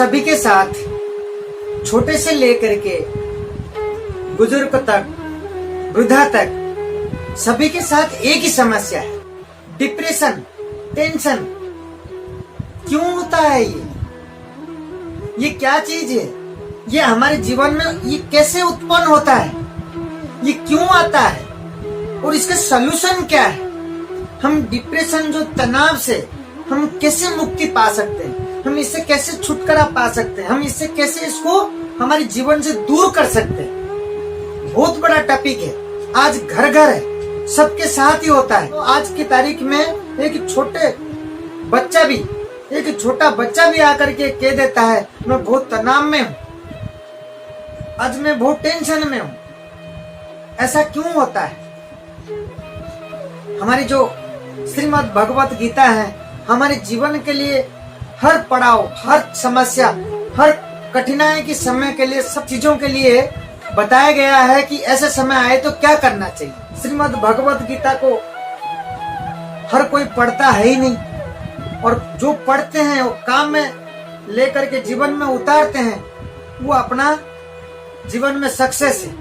सभी के साथ, छोटे से लेकर के बुजुर्ग तक, वृद्धा तक, सभी के साथ एक ही समस्या है, डिप्रेशन, टेंशन। क्यों होता है ये क्या चीज है? ये हमारे जीवन में ये कैसे उत्पन्न होता है? ये क्यों आता है? और इसका सलूशन क्या है? हम डिप्रेशन, जो तनाव से हम कैसे मुक्ति पा सकते हैं? हम इससे कैसे छुटकारा पा सकते हैं? हम इससे कैसे इसको हमारे जीवन से दूर कर सकते हैं? बहुत बड़ा टॉपिक है। आज घर घर है, सबके साथ ही होता है। तो आज की तारीख में एक छोटा बच्चा भी आकर के कह देता है मैं बहुत तनाव में हूँ, आज मैं बहुत टेंशन में हूँ। ऐसा क्यों होता है? हमारी जो श्रीमद् भगवत गीता है, हमारे जीवन के लिए हर पड़ाव, हर समस्या, हर कठिनाई के समय के लिए, सब चीजों के लिए बताया गया है कि ऐसे समय आए तो क्या करना चाहिए। श्रीमद् भगवत गीता को हर कोई पढ़ता है ही नहीं, और जो पढ़ते हैं वो काम में लेकर के जीवन में उतारते हैं, वो अपना जीवन में सक्सेस है।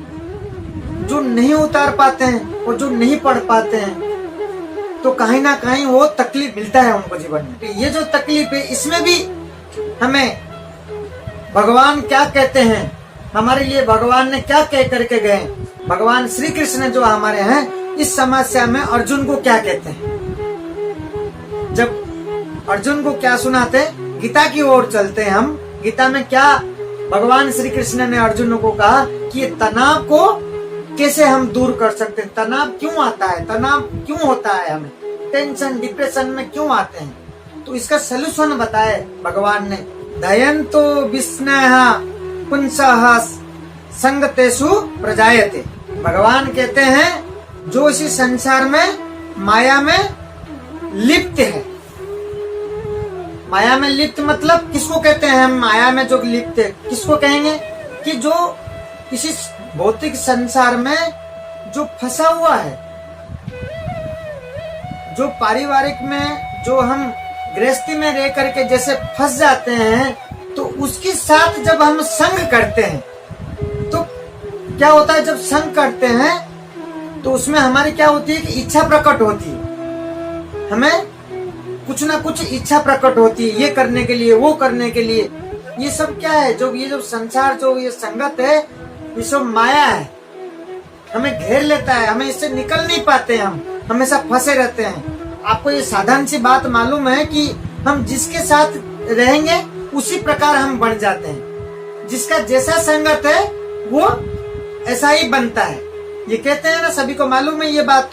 जो नहीं उतार पाते हैं और जो नहीं पढ़ पाते हैं, तो कहीं ना कहीं वो तकलीफ मिलता है उनको जीवन में। ये जो तकलीफ है, इसमें भी हमें भगवान क्या कहते हैं, हमारे लिए भगवान ने क्या कह करके गए, भगवान श्री कृष्ण जो हमारे हैं, इस समस्या में अर्जुन को क्या कहते हैं। जब अर्जुन को क्या सुनाते, गीता की ओर चलते हैं हम। गीता में क्या भगवान श्री कृष्ण ने अर्जुन को कहा कि ये तनाव को कैसे हम दूर कर सकते हैं? तनाव क्यों आता है? तनाव क्यों होता है? हमें टेंशन, डिप्रेशन में क्यों आते हैं? तो इसका सलूशन बताए भगवान ने। दयंतो विस्नेहा पुंसः संगतेषु प्रजायते। भगवान कहते हैं जो इसी संसार में माया में लिप्त है। माया में लिप्त मतलब किसको कहते हैं? हम माया में जो लिप्त है किसको कहेंगे? कि जो इसी भौतिक संसार में जो फंसा हुआ है, जो पारिवारिक में, जो हम गृहस्थी में रह करके जैसे फंस जाते हैं, तो उसके साथ जब हम संग करते हैं तो क्या होता है? जब संग करते हैं तो उसमें हमारी क्या होती है कि इच्छा प्रकट होती है। हमें कुछ ना कुछ इच्छा प्रकट होती है, ये करने के लिए, वो करने के लिए। ये सब क्या है? जो ये जो संसार, जो ये संगत है, ये सब माया है, हमें घेर लेता है, हमें इससे निकल नहीं पाते, हम हमेशा फंसे रहते हैं। आपको ये साधारण सी बात मालूम है कि हम जिसके साथ रहेंगे उसी प्रकार हम बन जाते हैं। जिसका जैसा संगत है वो ऐसा ही बनता है, ये कहते हैं ना, सभी को मालूम है ये बात।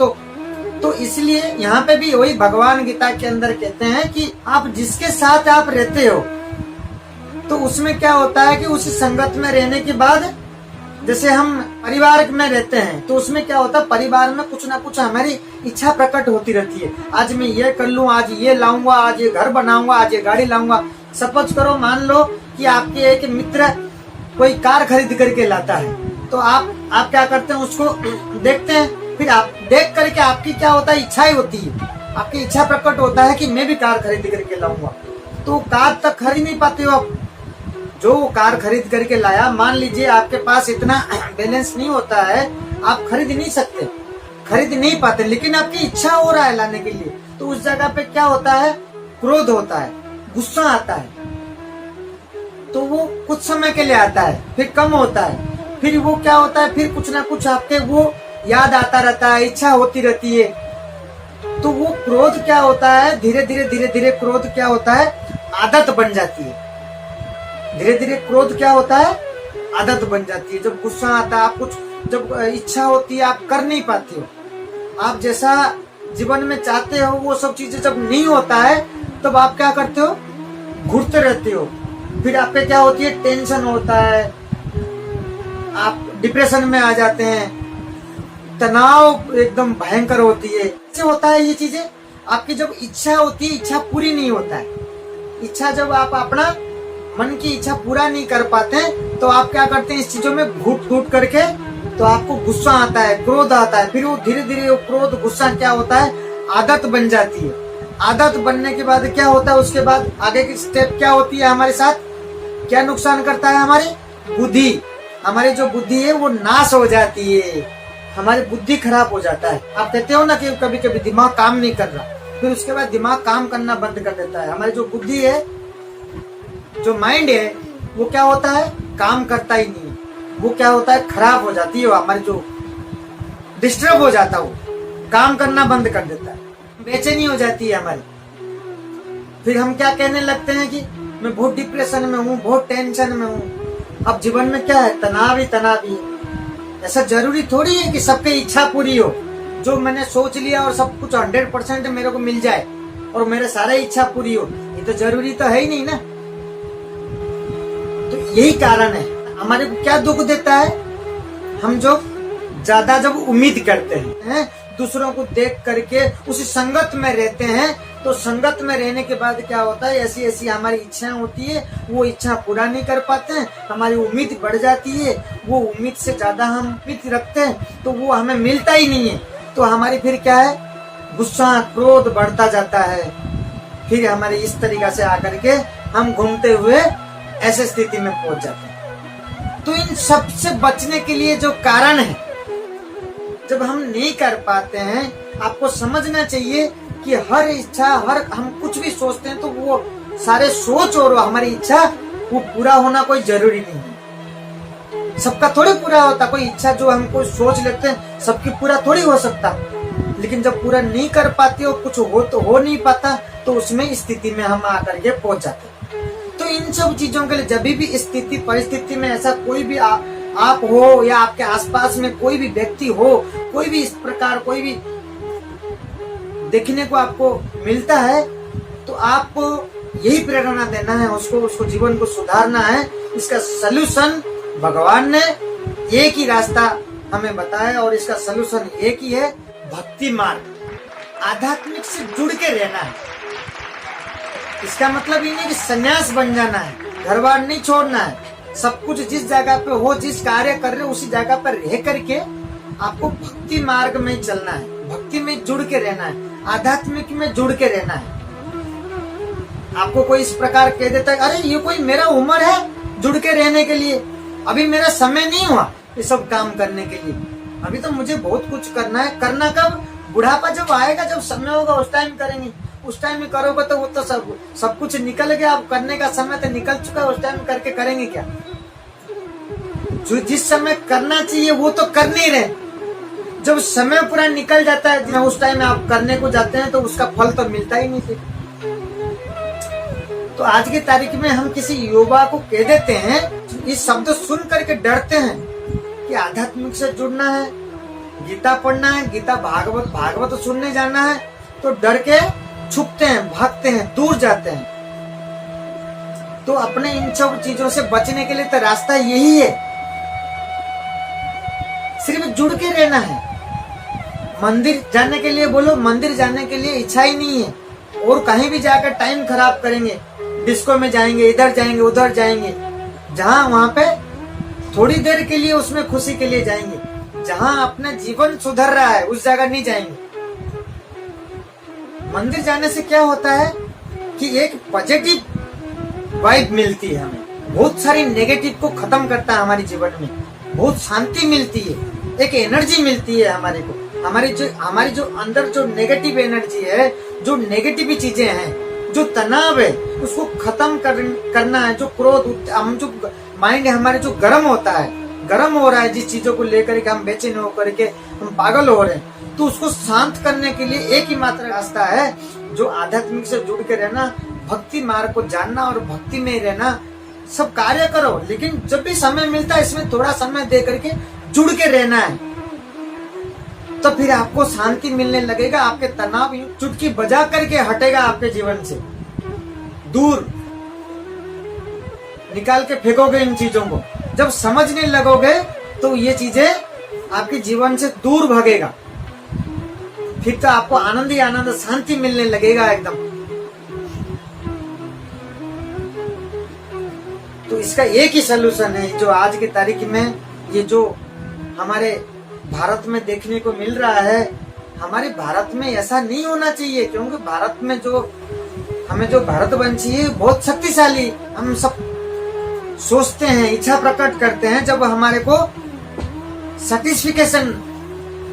तो इसलिए यहाँ पे भी वही भगवान गीता के अंदर कहते हैं कि आप जिसके साथ आप रहते हो, तो उसमें क्या होता है कि उसी संगत में रहने के बाद, जैसे हम परिवार में रहते हैं तो उसमें क्या होता है, परिवार में कुछ ना कुछ हमारी इच्छा प्रकट होती रहती है। आज मैं ये कर लूं, आज ये लाऊंगा, आज ये घर बनाऊंगा, आज ये गाड़ी लाऊंगा। सपोज करो, मान लो कि आपके एक मित्र कोई कार खरीद करके लाता है, तो आप क्या करते हैं, उसको देखते हैं। फिर आप देख करके आपकी क्या होता है, इच्छा ही होती है, आपकी इच्छा प्रकट होता है कि मैं भी कार खरीद करके लाऊंगा। तो कार तक खरीद नहीं पाते हो आप। जो कार खरीद करके लाया, मान लीजिए आपके पास इतना बैलेंस नहीं होता है, आप खरीद नहीं सकते, खरीद नहीं पाते, लेकिन आपकी इच्छा हो रहा है लाने के लिए। तो उस जगह पे क्या होता है, क्रोध होता है, गुस्सा आता है। तो वो कुछ समय के लिए आता है, फिर कम होता है, फिर वो क्या होता है, फिर कुछ ना कुछ आपके वो याद आता रहता है, इच्छा होती रहती है। तो वो क्रोध क्या होता है, धीरे धीरे क्रोध क्या होता है, आदत बन जाती है। धीरे धीरे क्रोध क्या होता है, आदत बन जाती है। जब गुस्सा आता है, आप कुछ जब इच्छा होती है आप कर नहीं पाते हो, आप जैसा जीवन में चाहते हो वो सब चीजें जब नहीं होता है, तब आप क्या करते हो, घुरते रहते हो। फिर आप पे क्या होती है, टेंशन होता है, आप डिप्रेशन में आ जाते हैं, तनाव एकदम भयंकर होती है। इससे होता है ये चीजें, आपकी जब इच्छा होती है, इच्छा पूरी नहीं होता है। इच्छा जब आप अपना मन की इच्छा पूरा नहीं कर पाते हैं, तो आप क्या करते हैं, इस चीजों में घुट करके, तो आपको गुस्सा आता है, क्रोध आता है। फिर वो धीरे धीरे वो क्रोध, गुस्सा क्या होता है, आदत बन जाती है। आदत बनने के बाद क्या होता है, उसके बाद आगे की स्टेप क्या होती है हमारे साथ, क्या नुकसान करता है? हमारी बुद्धि, हमारी जो बुद्धि है वो नाश हो जाती है, हमारी बुद्धि खराब हो जाता है। आप कहते हो ना कि कभी कभी दिमाग काम नहीं कर रहा, फिर उसके बाद दिमाग काम करना बंद कर देता है। हमारी जो बुद्धि है, जो माइंड है, वो क्या होता है? काम करता ही नहीं, वो क्या होता है? खराब हो जाती है, हमारी जो डिस्टर्ब हो जाता है, वो काम करना बंद कर देता है, बेचैनी हो जाती है हमारी। फिर हम क्या कहने लगते हैं कि मैं बहुत डिप्रेशन में हूँ, बहुत टेंशन में हूँ। अब जीवन में क्या है? तनाव ही तनाव ही है। ऐसा जरूरी थोड़ी है कि सबकी इच्छा पूरी हो, जो मैंने सोच लिया और सब कुछ 100% मेरे को मिल जाए और मेरे सारे इच्छा पूरी हो, ये तो जरूरी तो है ही नहीं ना। तो यही कारण है, हमारे को क्या दुख देता है? हम जो ज्यादा जब उम्मीद करते हैं, दूसरों को देख करके उसी संगत में रहते हैं, तो संगत में रहने के बाद क्या होता है? ऐसी ऐसी हमारी इच्छाएं होती है, वो इच्छा पूरा नहीं कर पाते हैं, हमारी उम्मीद बढ़ जाती है, वो उम्मीद से ज्यादा हम उम्मीद रखते हैं तो वो हमें मिलता ही नहीं है, तो हमारी फिर क्या है? गुस्सा क्रोध बढ़ता जाता है। फिर हमारे इस तरीका से आकर के हम घूमते हुए ऐसे स्थिति में पहुंच जाते हैं। तो इन सब से बचने के लिए जो कारण है, जब हम नहीं कर पाते हैं, आपको समझना चाहिए कि हर इच्छा, हर हम कुछ भी सोचते हैं तो वो सारे सोच और हमारी इच्छा वो पूरा होना कोई जरूरी नहीं है। सबका थोड़ी पूरा होता। कोई इच्छा जो हम कोई सोच लेते हैं सबकी पूरा थोड़ी हो सकता, लेकिन जब पूरा नहीं कर पाते और कुछ हो नहीं पाता, तो उसमें स्थिति में हम आकर के पहुंच जाते हैं। तो इन सब चीजों के लिए जब भी स्थिति परिस्थिति में ऐसा कोई भी आप हो या आपके आसपास में कोई भी व्यक्ति हो, कोई भी इस प्रकार कोई भी देखने को आपको मिलता है, तो आपको यही प्रेरणा देना है उसको जीवन को सुधारना है। इसका सलूशन भगवान ने एक ही रास्ता हमें बताया और इसका सलूशन एक ही है, भक्ति मार्ग, आध्यात्मिक से जुड़ के रहना है। इसका मतलब ये नहीं कि सन्यास बन जाना है, घर बार नहीं छोड़ना है। सब कुछ जिस जगह पे हो, जिस कार्य कर रहे हो उसी जगह पर रह करके आपको भक्ति मार्ग में चलना है, भक्ति में जुड़ के रहना है, आध्यात्मिक में जुड़ के रहना है। आपको कोई इस प्रकार कह देता है अरे ये कोई मेरा उम्र है जुड़ के रहने के लिए, अभी मेरा समय नहीं हुआ ये सब काम करने के लिए, अभी तो मुझे बहुत कुछ करना है। करना कब? बुढ़ापा जब आएगा, जब समय होगा उस टाइम करेंगे। उस टाइम में करोगे तो वो तो सब कुछ निकल गया, अब करने का समय तो निकल चुका है, उस टाइम करके करेंगे क्या? जो जिस समय करना चाहिए वो तो कर नहीं रहे, जब समय पूरा निकल जाता है उस टाइम में आप करने को जाते हैं तो उसका फल तो मिलता ही नहीं फिर। तो आज की तारीख में हम किसी युवा को कह देते हैं, इस शब्द सुन करके डरते हैं कि आध्यात्मिक से जुड़ना है, गीता पढ़ना है, गीता भागवत सुनने जाना है, तो डर के छुपते हैं, भागते हैं, दूर जाते हैं। तो अपने इन सब चीजों से बचने के लिए तो रास्ता यही है, सिर्फ जुड़ के रहना है। मंदिर जाने के लिए बोलो, मंदिर जाने के लिए इच्छा ही नहीं है, और कहीं भी जाकर टाइम खराब करेंगे, डिस्को में जाएंगे, इधर जाएंगे, उधर जाएंगे, जहां वहां पे थोड़ी देर के लिए उसमें खुशी के लिए जाएंगे, जहां अपना जीवन सुधर रहा है उस जगह नहीं जाएंगे। मंदिर जाने से क्या होता है कि एक पॉजिटिव वाइब मिलती है हमें, बहुत सारी नेगेटिव को खत्म करता है हमारे जीवन में, बहुत शांति मिलती है, एक एनर्जी मिलती है हमारे को। हमारी जो अंदर जो नेगेटिव एनर्जी है, जो नेगेटिव चीजें हैं, जो तनाव है, उसको खत्म करना है। जो क्रोध, हम जो माइंड है हमारे जो गर्म होता है, गर्म हो रहा है जिस चीजों को लेकर के हम बेचैन होकर के हम पागल हो रहे हैं, तो उसको शांत करने के लिए एक ही मात्र रास्ता है, जो आध्यात्मिक से जुड़ के रहना, भक्ति मार्ग को जानना और भक्ति में रहना। सब कार्य करो, लेकिन जब भी समय मिलता है इसमें थोड़ा समय दे करके जुड़ के रहना है, तो फिर आपको शांति मिलने लगेगा। आपके तनाव चुटकी बजा करके हटेगा, आपके जीवन से दूर निकाल के फेंकोगे इन चीजों को। जब समझने लगोगे तो ये चीजें आपके जीवन से दूर भागेगा, फिर तो आपको आनंद ही आनंद, शांति मिलने लगेगा एकदम। तो इसका एक ही सलूशन है, जो आज की तारीख में ये जो हमारे भारत में देखने को मिल रहा है। हमारे भारत में ऐसा नहीं होना चाहिए, क्योंकि भारत में जो हमें जो भारतवंशी है बहुत शक्तिशाली, हम सब सोचते हैं, इच्छा प्रकट करते हैं, जब हमारे को सेटिस्फिकेशन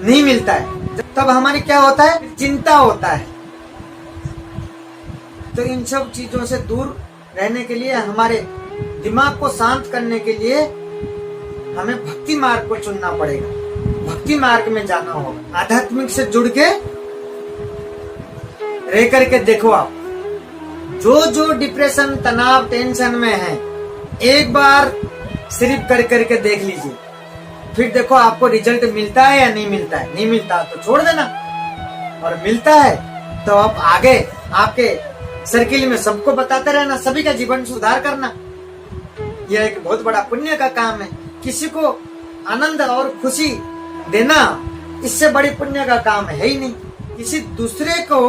नहीं मिलता है, तब हमारी क्या होता है, चिंता होता है। तो इन सब चीजों से दूर रहने के लिए, हमारे दिमाग को शांत करने के लिए हमें भक्ति मार्ग को चुनना पड़ेगा, भक्ति मार्ग में जाना होगा। आध्यात्मिक से जुड़ के रह करके देखो, आप जो डिप्रेशन, तनाव, टेंशन में है, एक बार सिर्फ कर करके देख लीजिए, फिर देखो आपको रिजल्ट मिलता है या नहीं मिलता है। नहीं मिलता तो छोड़ देना, और मिलता है तो आप आगे आपके सर्किल में सबको बताते रहना, सभी का जीवन सुधार करना। यह एक बहुत बड़ा पुण्य का काम है। किसी को आनंद और खुशी देना, इससे बड़ी पुण्य का काम है ही नहीं। किसी दूसरे को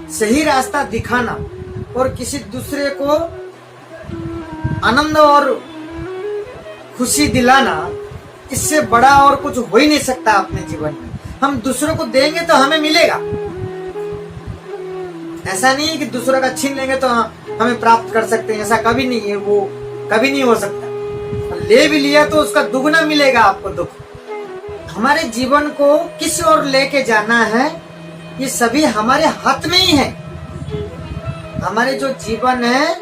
सही रास्ता दिखाना और किसी दूसरे को आनंद और खुशी दिलाना, इससे बड़ा और कुछ हो ही नहीं सकता अपने जीवन में। हम दूसरों को देंगे तो हमें मिलेगा, ऐसा नहीं है कि दूसरों का छीन लेंगे तो हमें प्राप्त कर सकते हैं, ऐसा कभी नहीं है, वो कभी नहीं हो सकता। ले भी लिया तो उसका दुगना मिलेगा आपको दुख। हमारे जीवन को किस ओर लेके जाना है, ये सभी हमारे हाथ में ही है। हमारे जो जीवन है,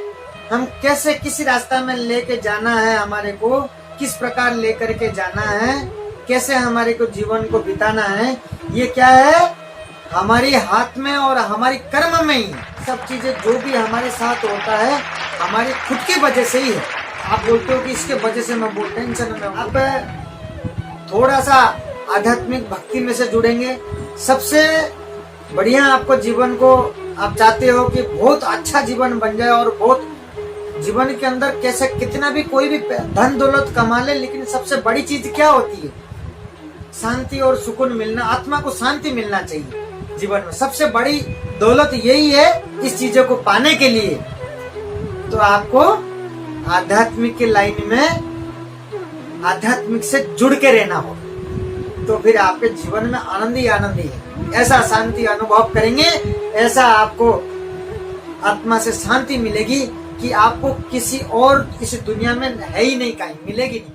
हम कैसे किस रास्ता में लेके जाना है, हमारे को किस प्रकार लेकर के जाना है, कैसे हमारे को जीवन को बिताना है, ये क्या है, हमारी हाथ में और हमारी कर्म में ही। सब चीजें जो भी हमारे साथ होता है, हमारी खुद की वजह से ही है। आप बोलते हो कि इसके वजह से मैं बहुत टेंशन में हूं। अब थोड़ा सा आध्यात्मिक भक्ति में से जुड़ेंगे, सबसे बढ़िया आपको जीवन को आप चाहते हो कि बहुत अच्छा जीवन बन जाए और बहुत जीवन के अंदर कैसे कितना भी कोई भी धन दौलत कमा ले, लेकिन सबसे बड़ी चीज क्या होती है, शांति और सुकून मिलना। आत्मा को शांति मिलना चाहिए जीवन में, सबसे बड़ी दौलत यही है। इस चीजों को पाने के लिए तो आपको आध्यात्मिक के लाइन में आध्यात्मिक से जुड़ के रहना हो, तो फिर आपके जीवन में आनंद ही आनंद ही है। ऐसा शांति अनुभव करेंगे, ऐसा आपको आत्मा से शांति मिलेगी कि आपको किसी और इस दुनिया में है ही नहीं, कहीं मिलेगी नहीं।